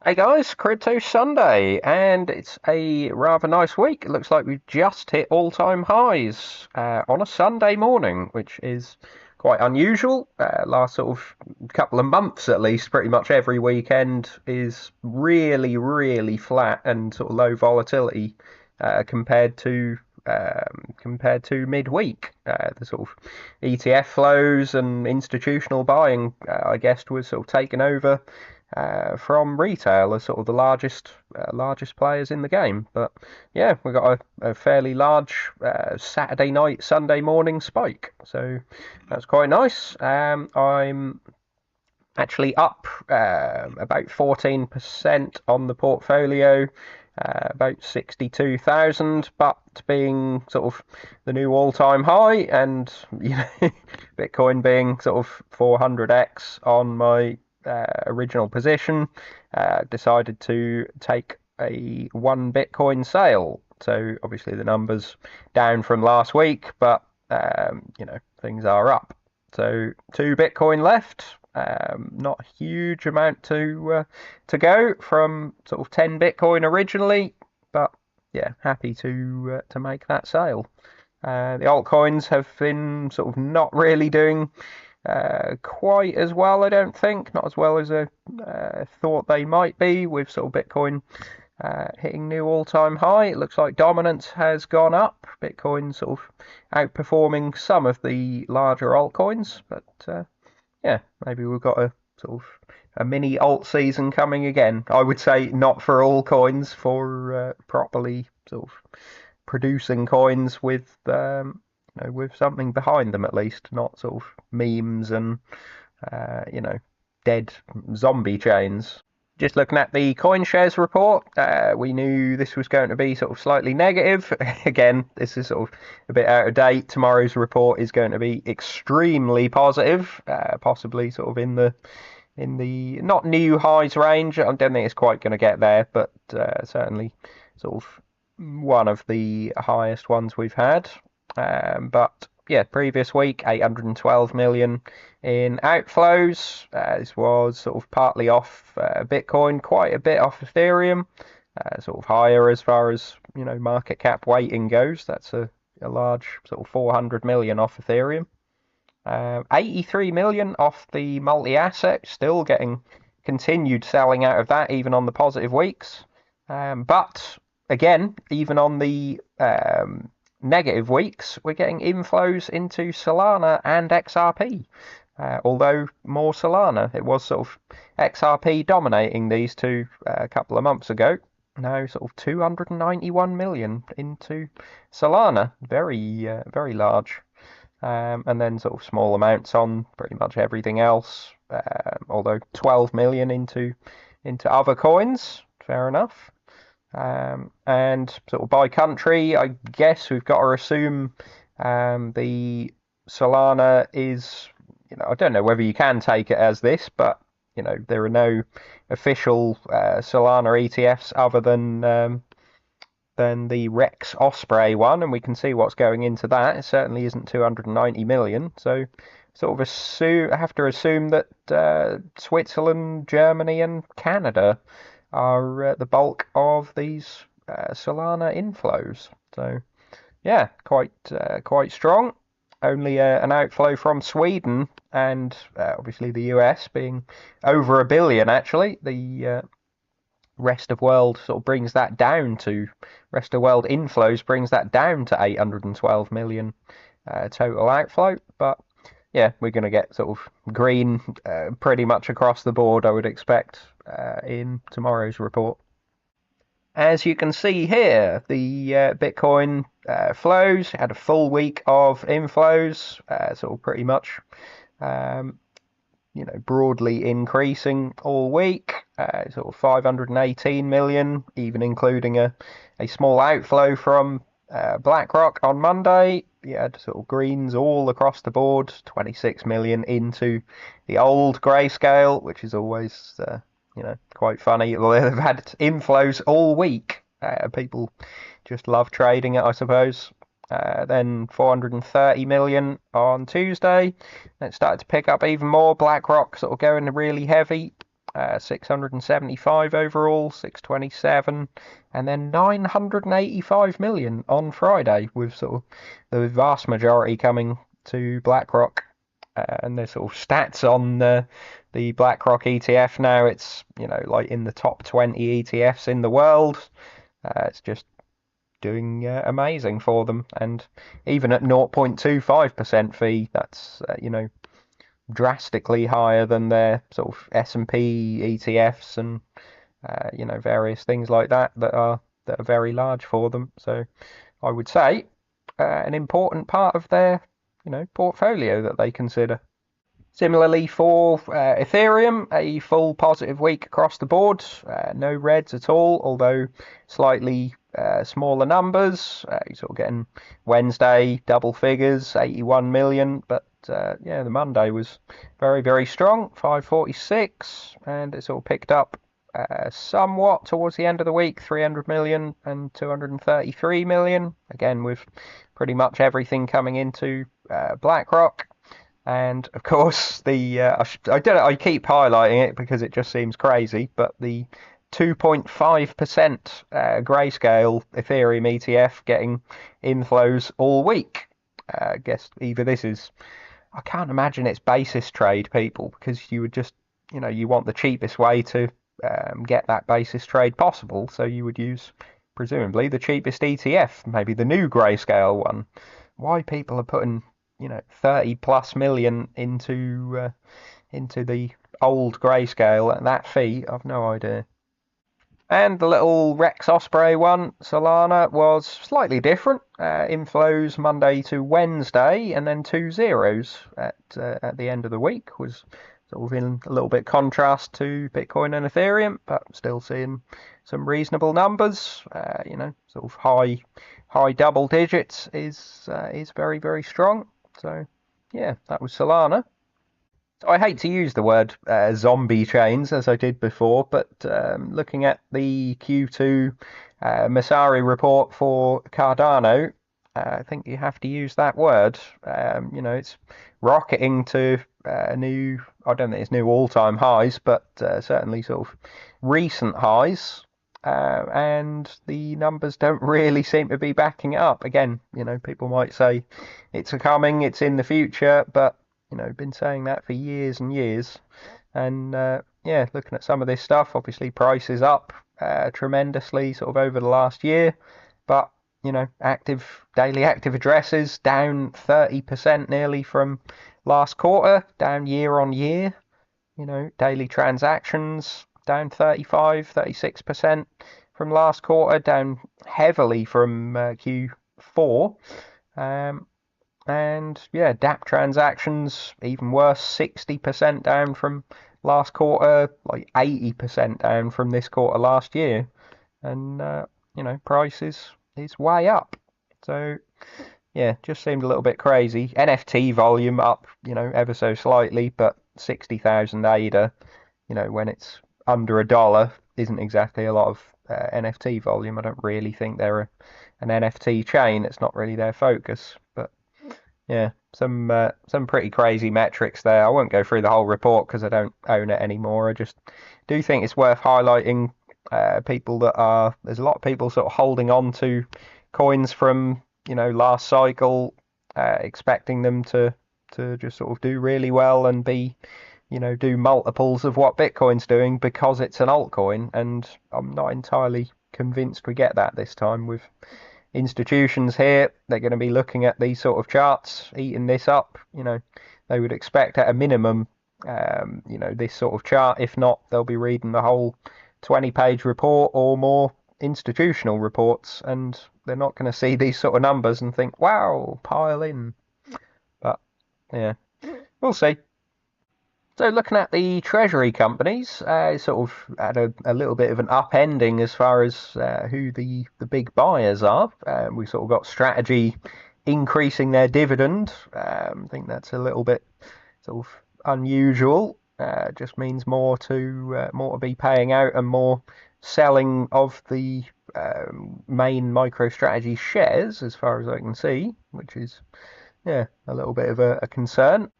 Hey guys, Crypto Sunday, and it's a rather nice week. It looks like we've just hit all-time highs on a Sunday morning, which is quite unusual. Last sort of couple of months, at least, pretty much every weekend is really, really flat and sort of low volatility compared to midweek. The sort of ETF flows and institutional buying, I guess, was sort of taken over from retail as sort of the largest players in the game. But yeah, we got a fairly large Saturday night, Sunday morning spike, so that's quite nice. I'm actually up about 14% on the portfolio. About 62,000, but being sort of the new all-time high, and Bitcoin being sort of 400x on my original position, decided to take a one Bitcoin sale. So obviously the numbers down from last week, but things are up. So two Bitcoin left. Not a huge amount to go from sort of 10 Bitcoin originally, but yeah, happy to make that sale. The altcoins have been sort of not really doing quite as well, I don't think. Not as well as I thought they might be, with sort of Bitcoin hitting new all-time high. It looks like dominance has gone up. Bitcoin sort of outperforming some of the larger altcoins, but yeah, maybe we've got a sort of a mini alt season coming again. I would say not for all coins, for properly sort of producing coins with with something behind them at least, not sort of memes and dead zombie chains. Just looking at the CoinShares report, we knew this was going to be sort of slightly negative. Again, this is sort of a bit out of date. Tomorrow's report is going to be extremely positive, possibly sort of in the not new highs range. I don't think it's quite going to get there, but certainly sort of one of the highest ones we've had. But yeah, previous week 812 million in outflows. This was sort of partly off Bitcoin, quite a bit off Ethereum, sort of higher as far as market cap weighting goes. That's a large sort of 400 million off Ethereum. 83 million off the multi-asset, still getting continued selling out of that even on the positive weeks. But again, even on the negative weeks, we're getting inflows into Solana and XRP. Although more Solana, it was sort of XRP dominating these two a couple of months ago. Now sort of 291 million into Solana, very large. And then sort of small amounts on pretty much everything else. Although 12 million into other coins, fair enough. And sort of by country, I guess we've got to assume the Solana is, I don't know whether you can take it as this, but there are no official Solana ETFs other than the Rex Osprey one, and we can see what's going into that. It certainly isn't 290 million, so sort of have to assume that Switzerland, Germany, and Canada are the bulk of these Solana inflows. So yeah, quite strong. Only an outflow from Sweden and obviously the US being over a billion actually. The rest of world sort of brings that down to rest of world inflows brings that down to 812 million total outflow. But yeah, we're going to get sort of green pretty much across the board, I would expect, in tomorrow's report. As you can see here, the Bitcoin flows had a full week of inflows, sort of pretty much, broadly increasing all week, sort of 518 million, even including a small outflow from BlackRock on Monday. You had sort of greens all across the board, 26 million into the old grayscale, which is always quite funny. They've had inflows all week. People just love trading it, I suppose. Then 430 million on Tuesday. Then it started to pick up even more. BlackRock sort of going really heavy. 675 overall, 627, and then 985 million on Friday, with sort of the vast majority coming to BlackRock. And there's sort of stats on the BlackRock ETF now. It's, like in the top 20 ETFs in the world. It's just doing amazing for them. And even at 0.25% fee, that's, drastically higher than their sort of S&P ETFs and various things like that are very large for them. So I would say an important part of their portfolio that they consider. Similarly for Ethereum, a full positive week across the board. No reds at all, although slightly smaller numbers. You're sort of getting Wednesday double figures, 81 million, but the Monday was very, very strong, 546, and it sort of picked up somewhat towards the end of the week, 300 million and 233 million, again with pretty much everything coming into BlackRock. And of course, I keep highlighting it because it just seems crazy, but the 2.5% grayscale Ethereum ETF getting inflows all week. I guess either this is, I can't imagine it's basis trade, people, because you would just, you want the cheapest way to get that basis trade possible. So you would use, presumably, the cheapest ETF, maybe the new grayscale one. Why people are putting 30 plus million into the old grayscale at that fee, I've no idea. And the little Rex Osprey one, Solana, was slightly different. Inflows Monday to Wednesday, and then 2 zeros at the end of the week. Was sort of in a little bit contrast to Bitcoin and Ethereum, but still seeing some reasonable numbers. Sort of high double digits is very, very strong. So yeah, that was Solana. So I hate to use the word zombie chains as I did before, but looking at the Q2 Masari report for Cardano, I think you have to use that word. It's rocketing to I don't think it's new all-time highs, but certainly sort of recent highs. And the numbers don't really seem to be backing it up. Again, people might say it's coming, it's in the future, but been saying that for years and years. And looking at some of this stuff, obviously price is up tremendously sort of over the last year, but daily active addresses down 30% nearly from last quarter, down year on year. Daily transactions down 36% from last quarter, down heavily from Q4. And yeah, DApp transactions even worse, 60% down from last quarter, like 80% down from this quarter last year. And price is way up. So yeah, just seemed a little bit crazy. NFT volume up, ever so slightly, but 60,000 ADA, when it's under $1 isn't exactly a lot of NFT volume. I don't really think they're an NFT chain. It's not really their focus, but yeah, some pretty crazy metrics there. I won't go through the whole report because I don't own it anymore. I just do think it's worth highlighting there's a lot of people sort of holding on to coins from last cycle, expecting them to just sort of do really well and be do multiples of what Bitcoin's doing because it's an altcoin, and I'm not entirely convinced we get that this time with institutions here. They're going to be looking at these sort of charts, eating this up. They would expect at a minimum, this sort of chart. If not, they'll be reading the whole 20-page report or more institutional reports, and they're not going to see these sort of numbers and think, wow, pile in. But yeah, we'll see. So looking at the treasury companies, sort of had a little bit of an upending as far as who the big buyers are. We sort of got Strategy increasing their dividend. I think that's a little bit sort of unusual. Just means more to be paying out and more selling of the main MicroStrategy shares, as far as I can see, which is a little bit of a concern.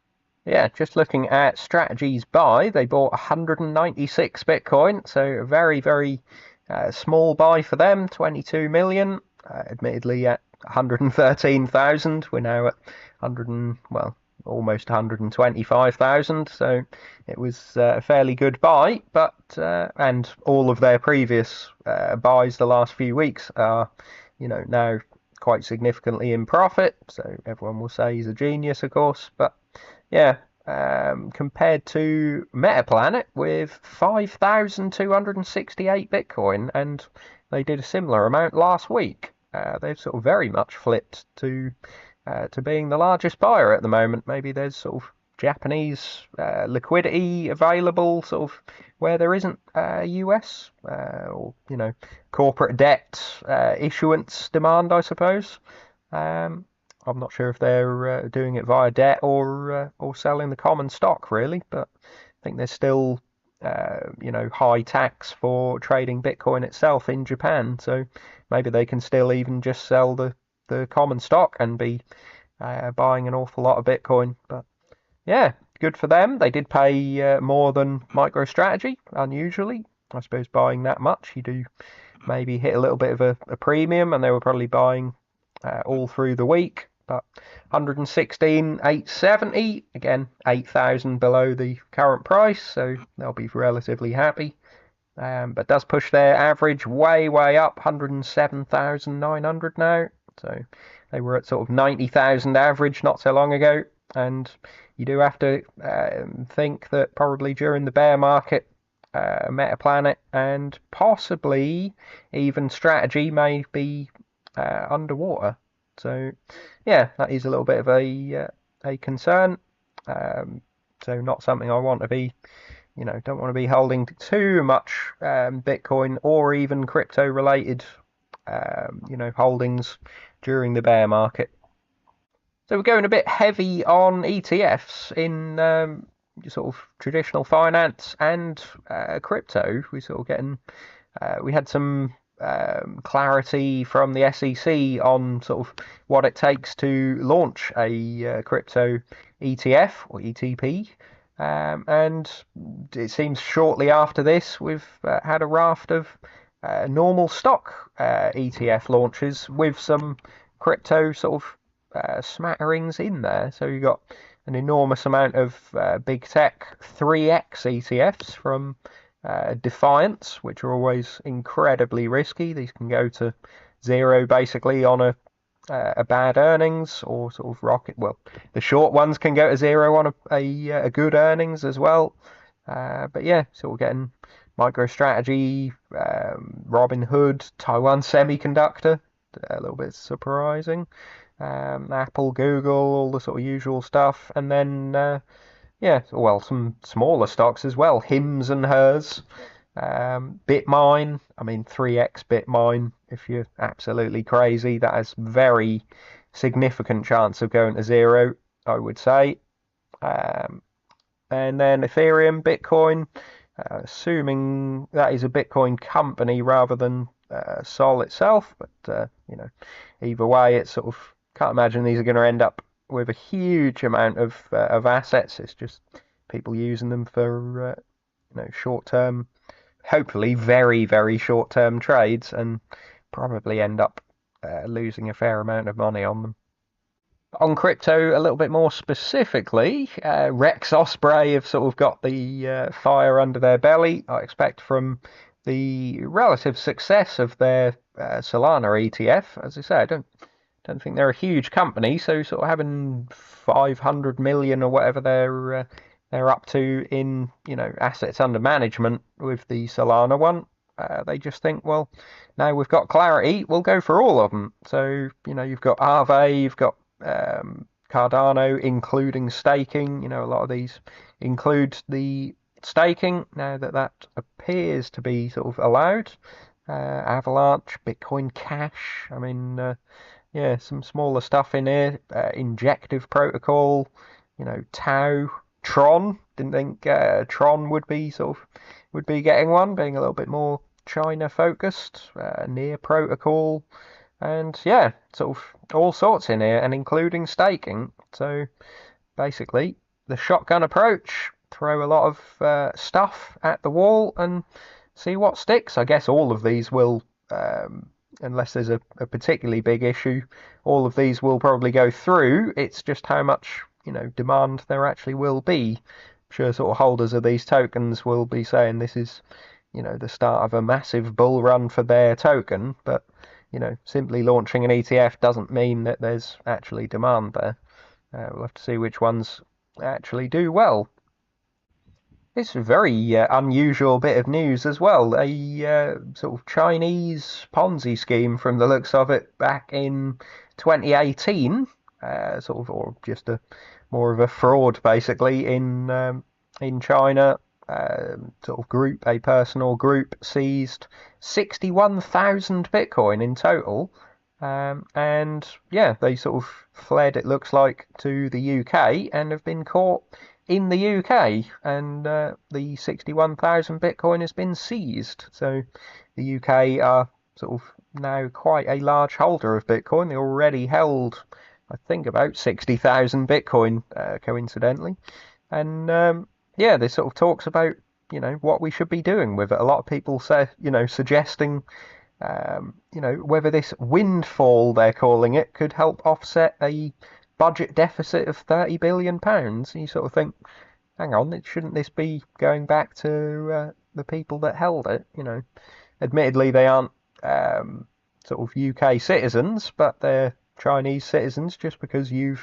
Yeah, just looking at Strategy's buy, they bought 196 Bitcoin, so a very, very small buy for them, 22 million. Admittedly, at 113,000, we're now at 100 and, well, almost 125,000. So it was a fairly good buy, but and all of their previous buys the last few weeks are, now quite significantly in profit. So everyone will say he's a genius, of course, but yeah, compared to Metaplanet with 5,268 Bitcoin, and they did a similar amount last week. They've sort of very much flipped to being the largest buyer at the moment. Maybe there's sort of Japanese liquidity available, sort of where there isn't US or corporate debt issuance demand, I suppose. I'm not sure if they're doing it via debt or selling the common stock really, but I think there's still high tax for trading Bitcoin itself in Japan, so maybe they can still even just sell the common stock and be buying an awful lot of Bitcoin. But yeah, good for them. They did pay more than MicroStrategy, unusually. I suppose buying that much, you do maybe hit a little bit of a premium, and they were probably buying all through the week. But 116,870, again, 8,000 below the current price, so they'll be relatively happy. But does push their average way, way up, 107,900 now. So they were at sort of 90,000 average not so long ago. And you do have to think that probably during the bear market, Metaplanet and possibly even Strategy may be underwater. So yeah, that is a little bit of a concern. So not something I want to be, don't want to be holding too much Bitcoin or even crypto related, holdings during the bear market. So we're going a bit heavy on ETFs in sort of traditional finance and crypto. We had some clarity from the SEC on sort of what it takes to launch a crypto ETF or ETP. And it seems shortly after this, we've had a raft of normal stock ETF launches with some crypto sort of smatterings in there. So you've got an enormous amount of big tech 3x ETFs from Defiance, which are always incredibly risky. These can go to zero basically on a bad earnings, or sort of rocket. Well, the short ones can go to zero on a good earnings as well. But yeah, so we're getting MicroStrategy, Robinhood, Taiwan Semiconductor, a little bit surprising. Apple, Google, all the sort of usual stuff, and then yeah, well, some smaller stocks as well, Hims and Hers, Bitmine. I mean, 3x Bitmine. If you're absolutely crazy, that has very significant chance of going to zero, I would say. And then Ethereum, Bitcoin, assuming that is a Bitcoin company rather than Sol itself. But either way, it's sort of can't imagine these are going to end up with a huge amount of assets. It's just people using them for short term, hopefully very very short term trades, and probably end up losing a fair amount of money on them. On crypto, a little bit more specifically, Rex Osprey have sort of got the fire under their belly, I expect, from the relative success of their Solana ETF. As I say, I don't think they're a huge company, so sort of having 500 million or whatever they're up to in assets under management with the Solana one. They just think, well, now we've got clarity, we'll go for all of them. So you've got Aave, you've got Cardano, including staking. A lot of these include the staking now that appears to be sort of allowed. Avalanche, Bitcoin Cash. I mean, yeah, some smaller stuff in here. Injective Protocol. Tau, Tron. Didn't think Tron would be getting one, being a little bit more China focused. Near Protocol. And yeah, sort of all sorts in here, and including staking. So basically, the shotgun approach, throw a lot of stuff at the wall and see what sticks. I guess all of these will, unless there's a particularly big issue, all of these will probably go through. It's just how much, demand there actually will be. I'm sure sort of holders of these tokens will be saying this is, the start of a massive bull run for their token, but, simply launching an ETF doesn't mean that there's actually demand there. We'll have to see which ones actually do well. It's a very unusual bit of news as well. A sort of Chinese Ponzi scheme, from the looks of it, back in 2018, or just more of a fraud, basically, in China. A personal group seized 61,000 Bitcoin in total. And yeah, they sort of fled, it looks like, to the UK and have been caught in the UK, and the 61,000 Bitcoin has been seized. So the UK are sort of now quite a large holder of Bitcoin. They already held, I think, about 60,000 Bitcoin, coincidentally. And yeah, this sort of talks about, what we should be doing with it. A lot of people say, suggesting, whether this windfall, they're calling it, could help offset a budget deficit of £30 billion. You sort of think, hang on, shouldn't this be going back to the people that held it? Admittedly, they aren't sort of UK citizens, but they're Chinese citizens. Just because the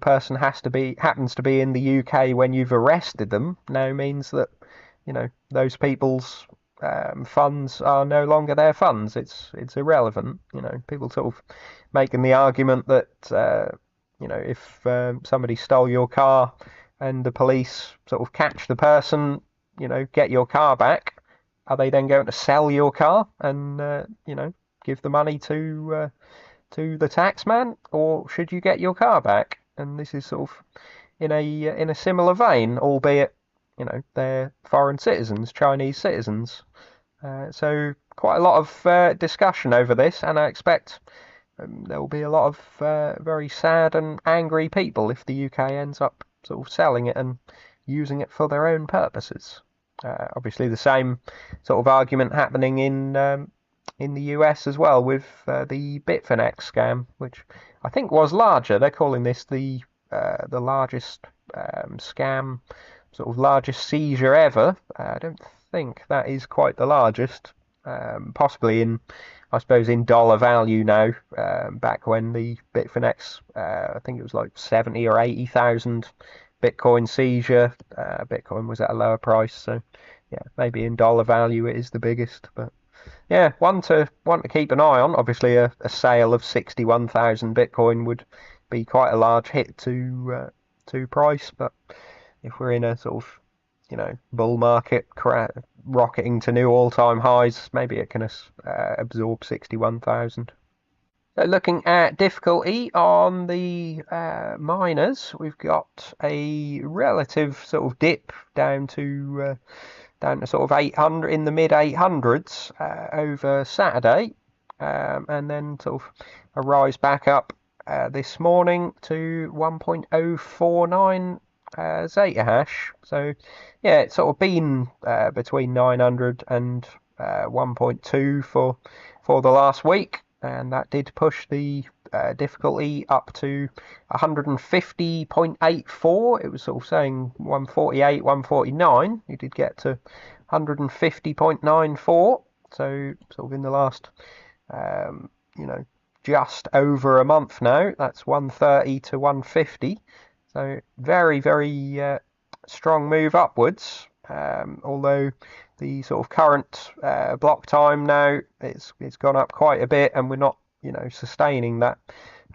person happens to be in the UK when you've arrested them now means that, those people's funds are no longer their funds. It's irrelevant. People sort of making the argument that if somebody stole your car and the police sort of catch the person, get your car back, are they then going to sell your car and give the money to the taxman, or should you get your car back? And this is sort of in a similar vein, albeit they're foreign citizens, Chinese citizens. So quite a lot of discussion over this, and I expect there will be a lot of very sad and angry people if the UK ends up sort of selling it and using it for their own purposes. Obviously, the same sort of argument happening in the US as well with the Bitfinex scam, which I think was larger. They're calling this the largest scam, sort of largest seizure ever. I don't think that is quite the largest. Possibly I suppose in dollar value now. Back when the Bitfinex, I think it was like 70 or 80,000 Bitcoin seizure. Bitcoin was at a lower price, so yeah, maybe in dollar value it is the biggest. But yeah, one to keep an eye on. Obviously, a sale of 61,000 Bitcoin would be quite a large hit to price. But if we're in a sort of bull market rocketing to new all-time highs, maybe it can absorb 61,000. So looking at difficulty on the miners, we've got a relative sort of dip down to sort of 800, in the mid 800s over Saturday, and then sort of a rise back up this morning to 1.049 Zeta hash. So yeah, it's sort of been between 900 and 1.2 for the last week, and that did push the difficulty up to 150.84. It was sort of saying 148, 149. You did get to 150.94. So sort of in the last, just over a month now, that's 130 to 150. So very, very strong move upwards. Although the sort of current block time now, it's gone up quite a bit, and we're not sustaining that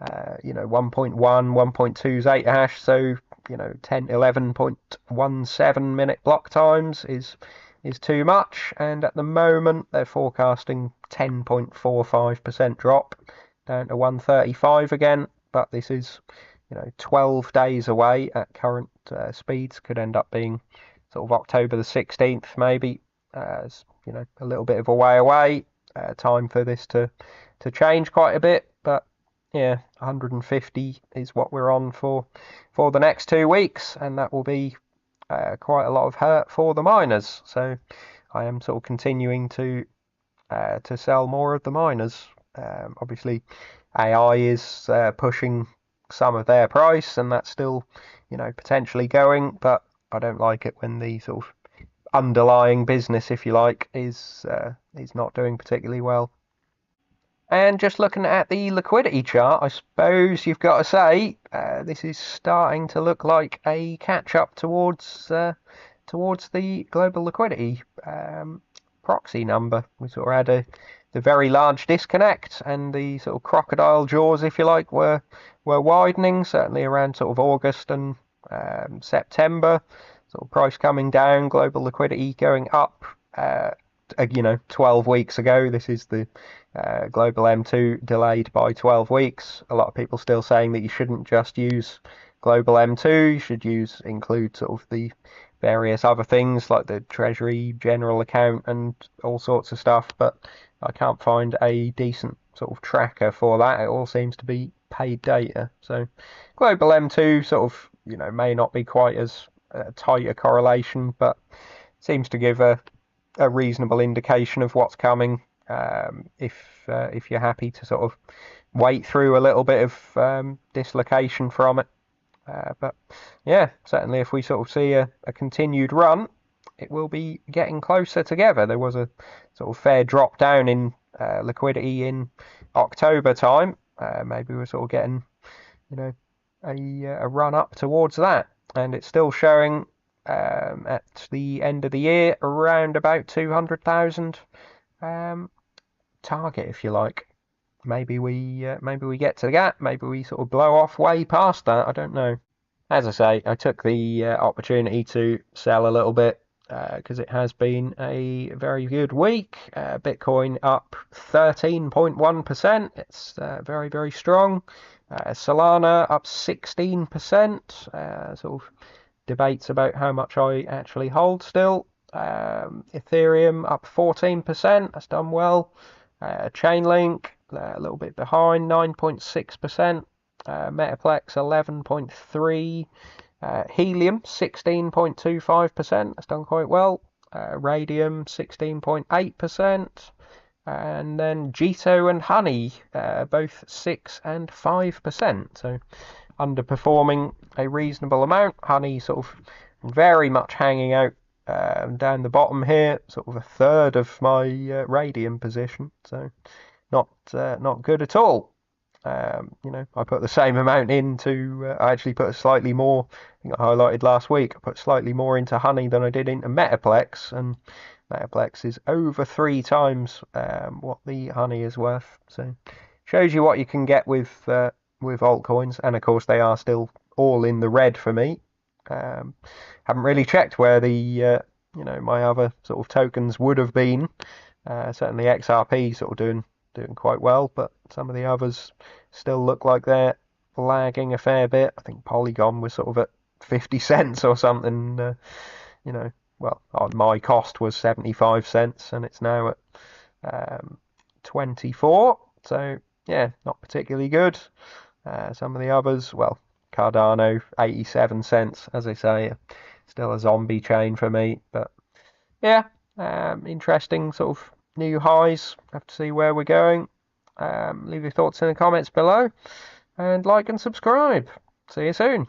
1.1, 1.2 Zeta hash. So 11.17 minute block times is too much, and at the moment they're forecasting 10.45% drop down to 135 again. But this is 12 days away at current speeds. Could end up being sort of October the 16th, maybe. A little bit of a way away. Time for this to change quite a bit, but yeah, 150 is what we're on for the next 2 weeks, and that will be quite a lot of hurt for the miners. So I am sort of continuing to sell more of the miners. Obviously, AI is pushing some of their price, and that's still, potentially going. But I don't like it when the sort of underlying business, if you like, is not doing particularly well. And just looking at the liquidity chart, I suppose you've got to say this is starting to look like a catch up towards the global liquidity proxy number. We sort of had the very large disconnect, and the sort of crocodile jaws, if you like, were widening, certainly around sort of August and September. Sort of price coming down, global liquidity going up. 12 weeks ago. This is the global M2 delayed by 12 weeks. A lot of people still saying that you shouldn't just use global M2, you should include sort of the various other things like the Treasury general account and all sorts of stuff, but I can't find a decent sort of tracker for that. It all seems to be paid data. So global M2 sort of, may not be quite as tight a correlation, but seems to give a reasonable indication of what's coming. If you're happy to sort of wait through a little bit of dislocation from it. But yeah, certainly if we sort of see a continued run, it will be getting closer together. There was a sort of fair drop down in liquidity in October time. Maybe we're sort of getting, a run up towards that, and it's still showing at the end of the year around about 200,000 target, if you like. Maybe we get to that. Maybe we sort of blow off way past that. I don't know. As I say, I took the opportunity to sell a little bit because it has been a very good week. Bitcoin up 13.1%. It's very, very strong. Solana up 16%. Sort of debates about how much I actually hold still. Ethereum up 14%. That's done well. Chainlink a little bit behind, 9.6%. Metaplex 11.3%. Helium 16.25%. That's done quite well. Radium 16.8%. And then Jito and Honey both 6 and 5%. So underperforming a reasonable amount. Honey sort of very much hanging out down the bottom here, sort of a third of my radium position. So not good at all. I put the same amount into. I actually put a slightly more. I think I highlighted last week. I put slightly more into Honey than I did into Metaplex, and Metaplex is over 3 times what the Honey is worth. So shows you what you can get with altcoins, and of course they are still all in the red for me. Haven't really checked where the my other sort of tokens would have been. Certainly XRP sort of doing quite well, but some of the others still look like they're lagging a fair bit. I think Polygon was sort of at 50 cents or something. Well, my cost was 75 cents, and it's now at 24. So yeah, not particularly good. Some of the others, well, Cardano 87 cents, as I say, still a zombie chain for me. But yeah, interesting sort of new highs. Have to see where we're going. Leave your thoughts in the comments below, and like and subscribe. See you soon.